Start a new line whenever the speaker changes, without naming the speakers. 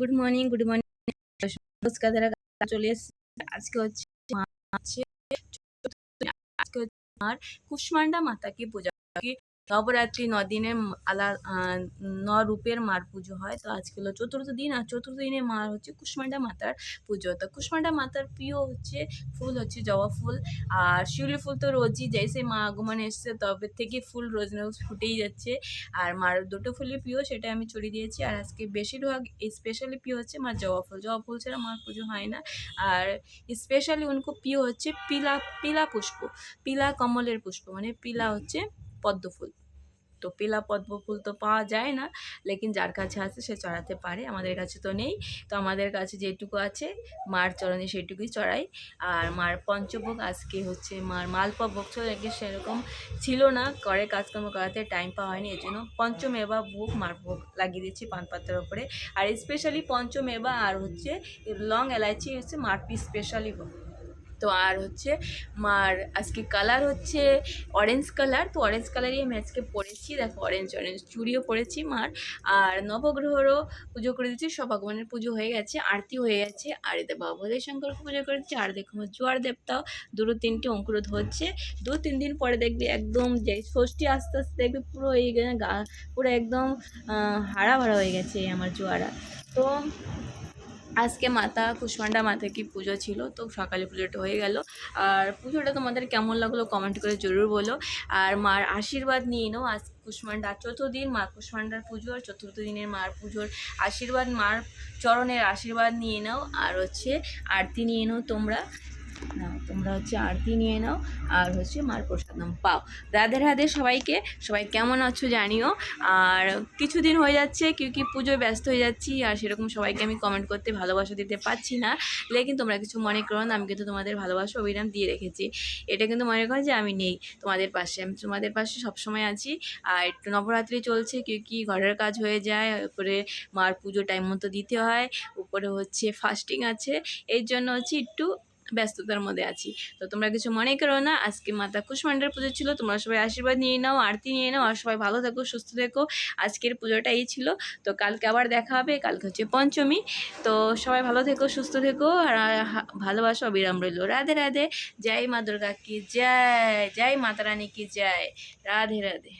Good morning. নমস্কার দাদা, চলে এসেছি। আজকে হচ্ছে আজকে হচ্ছে আমার কুষ্মান্ডা মাতাকে পূজা কি নবরাত্রি 9 দিনের রূপের মার পুজো হয়। তো আজকে হলো চতুর্থ দিন, আর চতুর্থ দিনে মার হচ্ছে কুষ্মান্ডা মাতার পুজো। তো কুষ্মান্ডা মাতার প্রিয় হচ্ছে ফুল হচ্ছে জবা ফুল আর শিউলি ফুল। তো রোজই জैसे মা আগমন এসছে তবে থেকে ফুল রোজ রোজ ফুটেই যাচ্ছে। আর মার দুটো ফুলই প্রিয়, সেটা আমি ছড়িয়ে দিয়েছি। আর আজকে বেশিরভাগ স্পেশালি প্রিয় হচ্ছে মার জবা ফুল। জবা ফুল ছাড়া মার পুজো হয় না। আর স্পেশালি উनको প্রিয় হচ্ছে পিলা পুষ্প, পিলা কমলের পুষ্প, মানে পিলা হচ্ছে পদ্ম ফুল। তো পিলা পদ্ম ফুল তো পাওয়া যায় না, লেকিন যার কাছে আছে সে চড়াতে পারে। আমাদের কাছে তো নেই, তো আমাদের কাছে যেটুকু আছে মার চরণে সেটুকুই চড়াই। আর মার পঞ্চভোগ আজকে হচ্ছে মার মালপোয়া ভোগ ছিল, সেরকম ছিল না, করে কাজকর্ম করাতে টাইম পাওয়া হয়নি, এই জন্য পঞ্চমেবা ভোগ মার ভোগ লাগিয়ে দিচ্ছি পান পাতার ওপরে। আর স্পেশালি পঞ্চমেবা আর হচ্ছে লং এলাচি হচ্ছে মার স্পেশালি ভোগ। তো আর হচ্ছে মার আজকে কালার হচ্ছে অরেঞ্জ কালার। তো অরেঞ্জ কালারই আমি আজকে পরেছি, দেখো অরেঞ্জ চুড়িও পরেছি মার। আর নবগ্রহরও পুজো করে দিচ্ছি, সব ভগবানের পুজো হয়ে গেছে, আরতি হয়ে গেছে। আর এতে বাবুদের শঙ্করকে পুজো করেছি। আর দেখো আমার জোয়ার দেবতাও দুটো তিনটে অঙ্কুরোধ হচ্ছে। 2-3 দিন পরে দেখবি একদম যে ষষ্ঠী আস্তে আস্তে দেখবি পুরো এই গা পুরো একদম হারা ভরা হয়ে গেছে আমার জোয়ারা। তো আজকে মাতা কুষ্মান্ডা মাতা কি পুজো ছিল, তো সকালে পুজোটা হয়ে গেল। আর পুজোটা তোমাদের কেমন লাগলো কমেন্ট করে জরুর বলো। আর মার আশীর্বাদ নিয়ে নাও। আজ কুষ্মান্ডা চতুর্থ দিন মা কুষ্মান্ডার পুজো, আর চতুর্থ দিনের মার পুজোর আশীর্বাদ, মার চরণের আশীর্বাদ নিয়ে নাও। আর হচ্ছে আরতি নিয়ে নাও তোমরা হচ্ছে আরতি নিয়ে নাও, আর হচ্ছে মার প্রসাদম পাও। রাধে রাধে সবাইকে। সবাই কেমন আছো জানিও। আর কিছুদিন হয়ে যাচ্ছে কি পুজোয় ব্যস্ত হয়ে যাচ্ছি, আর সেরকম সবাইকে আমি কমেন্ট করতে ভালোবাসা দিতে পারছি না। লেকিন তোমরা কিছু মনে করো না, আমি কিন্তু তোমাদের ভালোবাসা অবিরাম দিয়ে রেখেছি। এটা কিন্তু মনে করো যে আমি নেই তোমাদের পাশে, আমি তোমাদের পাশে সবসময় আছি। আর একটু নবরাত্রি চলছে কি ঘরের কাজ হয়ে যায়, উপরে মার পুজো টাইম মতো দিতে হয়, উপরে হচ্ছে ফাস্টিং আছে, এর জন্য হচ্ছে একটু ব্যস্ততার মধ্যে আছি। তো তোমরা কিছু মনে করো না। আজকে মাতা কুষ্মান্ডার পুজো ছিল, তোমরা সবাই আশীর্বাদ নিয়ে নাও, আরতি নিয়ে নাও, আর সবাই ভালো থেকো, সুস্থ থেকো। আজকের পুজোটা এই ছিল। তো কালকে আবার দেখা হবে, কালকে হচ্ছে পঞ্চমী। তো সবাই ভালো থেকো, সুস্থ থেকো, আর ভালোবাসা অবিরাম রইল। রাধে রাধে। জয় মা দুর্গা কি জয়, জয় মাতা রানী কি জয়। রাধে রাধে।